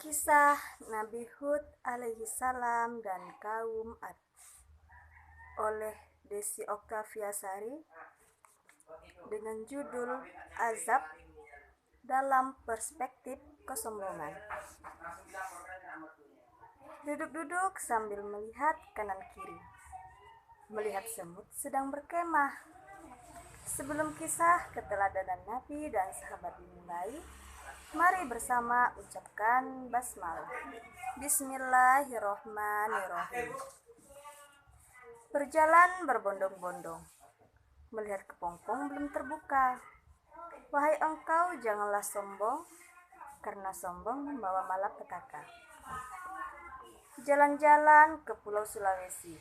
Kisah Nabi Hud alaihi salam dan kaum Ad oleh Desi Oktavia Sari dengan judul Azab dalam Perspektif Kesombongan. Duduk-duduk sambil melihat kanan kiri, melihat semut sedang berkemah. Sebelum kisah keteladanan Nabi dan sahabat dimulai, mari bersama ucapkan basmalah. Bismillahirrohmanirrohim. Berjalan berbondong-bondong, melihat kepompong belum terbuka. Wahai engkau, janganlah sombong, karena sombong membawa malapetaka. Jalan-jalan ke Pulau Sulawesi,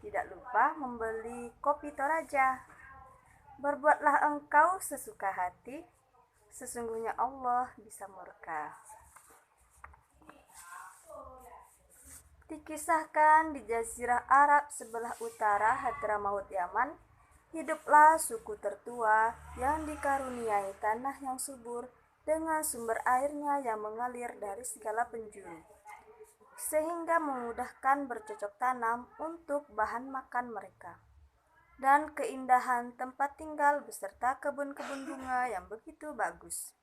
tidak lupa membeli kopi Toraja. Berbuatlah engkau sesuka hati, sesungguhnya Allah bisa murka. Dikisahkan di Jazirah Arab sebelah utara Hadramaut Yaman, hiduplah suku tertua yang dikaruniai tanah yang subur dengan sumber airnya yang mengalir dari segala penjuru, sehingga memudahkan bercocok tanam untuk bahan makan mereka. Dan keindahan tempat tinggal beserta kebun-kebun bunga yang begitu bagus.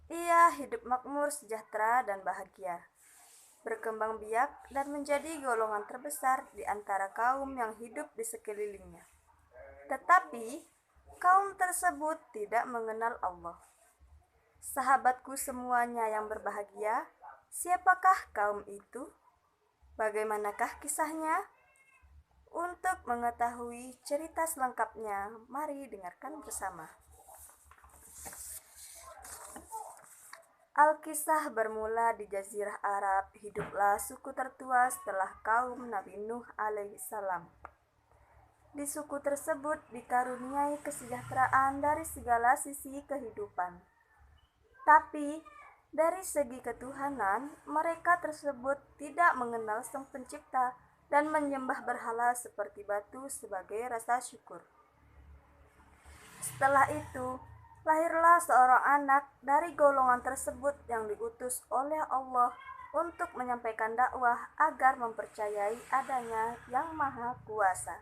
Ia hidup makmur, sejahtera, dan bahagia, berkembang biak dan menjadi golongan terbesar di antara kaum yang hidup di sekelilingnya. Tetapi kaum tersebut tidak mengenal Allah. Sahabatku semuanya yang berbahagia, siapakah kaum itu? Bagaimanakah kisahnya? Untuk mengetahui cerita selengkapnya, mari dengarkan bersama. Al-Kisah bermula di Jazirah Arab. Hiduplah suku tertua setelah kaum Nabi Nuh alaihi salam. Di suku tersebut dikaruniai kesejahteraan dari segala sisi kehidupan. Tapi dari segi ketuhanan, mereka tersebut tidak mengenal Sang Pencipta dan menyembah berhala seperti batu sebagai rasa syukur. Setelah itu, lahirlah seorang anak dari golongan tersebut yang diutus oleh Allah untuk menyampaikan dakwah agar mempercayai adanya Yang Maha Kuasa.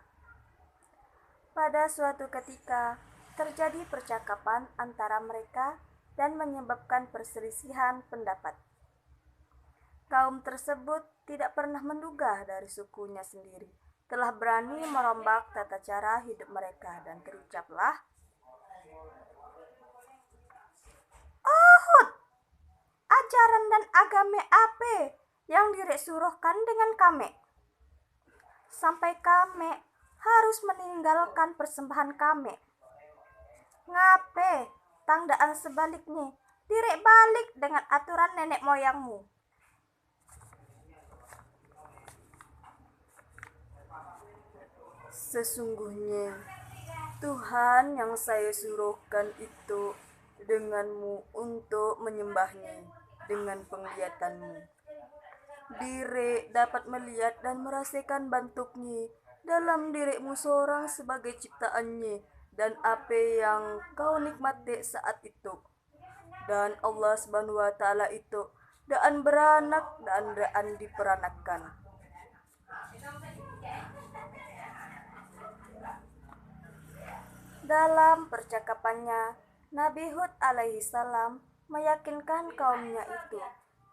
Pada suatu ketika, terjadi percakapan antara mereka dan menyebabkan perselisihan pendapat. Kaum tersebut tidak pernah menduga dari sukunya sendiri telah berani merombak tata cara hidup mereka dan terucaplah, "Oh Hud, ajaran dan agama apa yang direk suruhkan dengan kami? Sampai kami harus meninggalkan persembahan kami. Ngape tandaan sebaliknya direk balik dengan aturan nenek moyangmu?" Sesungguhnya Tuhan yang saya suruhkan itu denganmu untuk menyembahnya dengan penglihatanmu. Direk dapat melihat dan merasakan bentuknya dalam dirimu seorang sebagai ciptaannya dan apa yang kau nikmati saat itu. Dan Allah Subhanahu wa Ta'ala itu daan beranak dan daan diperanakkan. Dalam percakapannya, Nabi Hud alaihi salam meyakinkan kaumnya itu,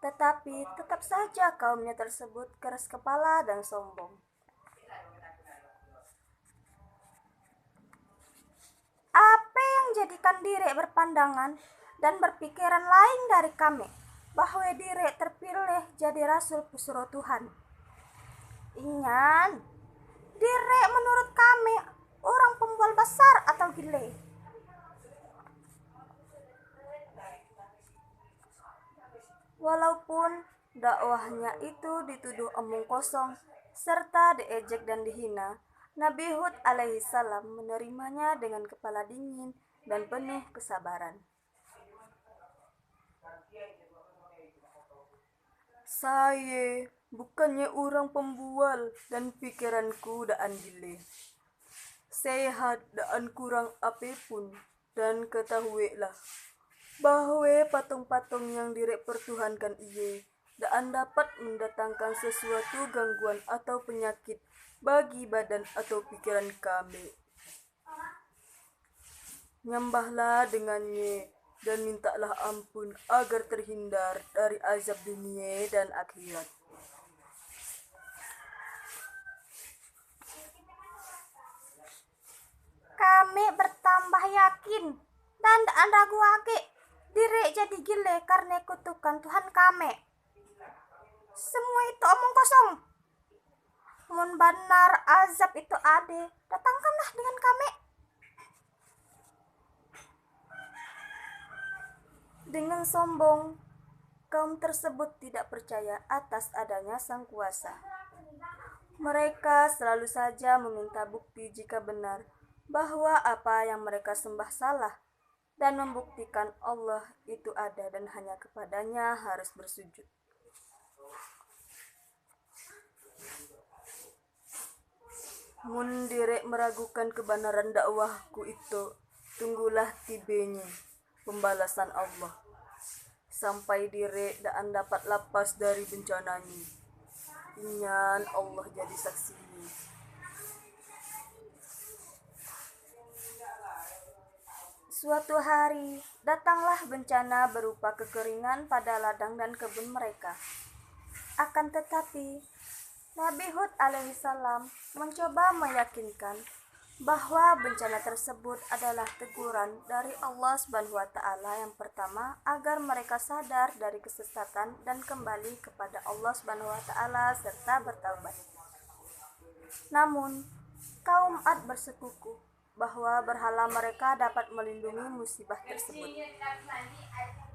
tetapi tetap saja kaumnya tersebut keras kepala dan sombong. Apa yang jadikan diri berpandangan dan berpikiran lain dari kami, bahwa diri terpilih jadi rasul pusro Tuhan? Ingat, diri menurut kami orang pembual besar atau gile? Walaupun dakwahnya itu dituduh omong kosong serta diejek dan dihina, Nabi Hud alaihi salam menerimanya dengan kepala dingin dan penuh kesabaran. Saya bukannya orang pembual dan pikiranku daan gile. Sehat daan kurang apapun, dan ketahuilah bahwa patung-patung yang dipertuhankan iye dan dapat mendatangkan sesuatu gangguan atau penyakit bagi badan atau pikiran kami. Nyembahlah dengannya dan mintalah ampun agar terhindar dari azab dunia dan akhirat. Kami bertambah yakin dan tak ragu lagi diri jadi gile karena kutukan Tuhan kami. Semua itu omong kosong. Mun benar azab itu ada, datangkanlah dengan kami. Dengan sombong, kaum tersebut tidak percaya atas adanya sang kuasa. Mereka selalu saja meminta bukti jika benar bahwa apa yang mereka sembah salah dan membuktikan Allah itu ada dan hanya kepadanya harus bersujud. Mun direk meragukan kebenaran dakwahku itu, tunggulah tibenya pembalasan Allah. Sampai direk dan dapat lepas dari bencananya. Inyan Allah jadi saksinya. Suatu hari, datanglah bencana berupa kekeringan pada ladang dan kebun mereka. Akan tetapi, Nabi Hud alaihissalam mencoba meyakinkan bahwa bencana tersebut adalah teguran dari Allah Subhanahu wa taala yang pertama agar mereka sadar dari kesesatan dan kembali kepada Allah Subhanahu wa taala serta bertaubat. Namun, kaum Ad bersekukuh bahwa berhala mereka dapat melindungi musibah tersebut.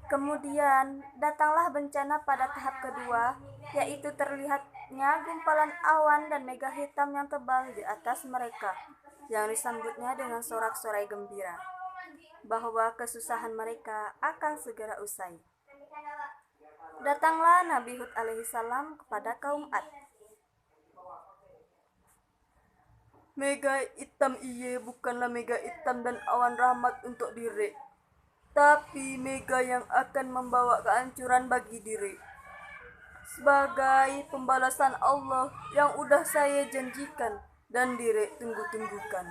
Kemudian datanglah bencana pada tahap kedua, yaitu terlihatnya gumpalan awan dan mega hitam yang tebal di atas mereka, yang disambutnya dengan sorak-sorai gembira, bahwa kesusahan mereka akan segera usai. Datanglah Nabi Hud alaihissalam kepada kaum Ad. Mega hitam iye bukanlah mega hitam dan awan rahmat untuk diri, tapi mega yang akan membawa kehancuran bagi diri. Sebagai pembalasan Allah yang udah saya janjikan dan diri tunggu-tunggukan.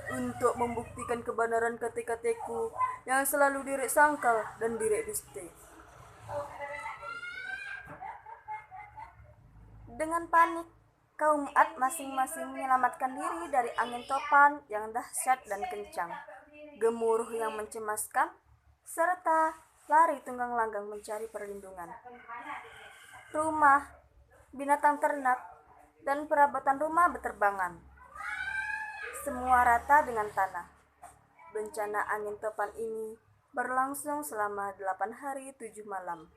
Untuk membuktikan kebenaran kata-kataku yang selalu diri sangkal dan diri dusta. Dengan panik, kaum Ad masing-masing menyelamatkan diri dari angin topan yang dahsyat dan kencang, gemuruh yang mencemaskan, serta lari tunggang langgang mencari perlindungan. Rumah, binatang ternak, dan perabotan rumah berterbangan. Semua rata dengan tanah. Bencana angin topan ini berlangsung selama 8 hari 7 malam.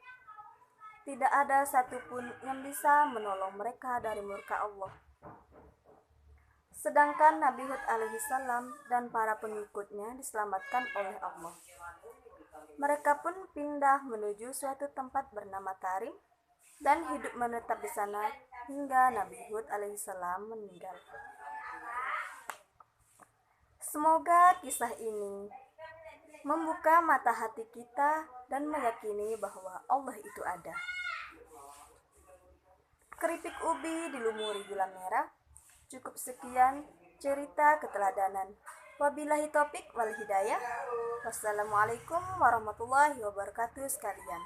Tidak ada satupun yang bisa menolong mereka dari murka Allah. Sedangkan Nabi Hud alaihissalam dan para pengikutnya diselamatkan oleh Allah. Mereka pun pindah menuju suatu tempat bernama Tarim dan hidup menetap di sana hingga Nabi Hud alaihissalam meninggal. Semoga kisah ini membuka mata hati kita dan meyakini bahwa Allah itu ada. Keripik ubi dilumuri gula merah. Cukup sekian cerita keteladanan. Wabillahi taufik wal hidayah. Wassalamualaikum warahmatullahi wabarakatuh sekalian.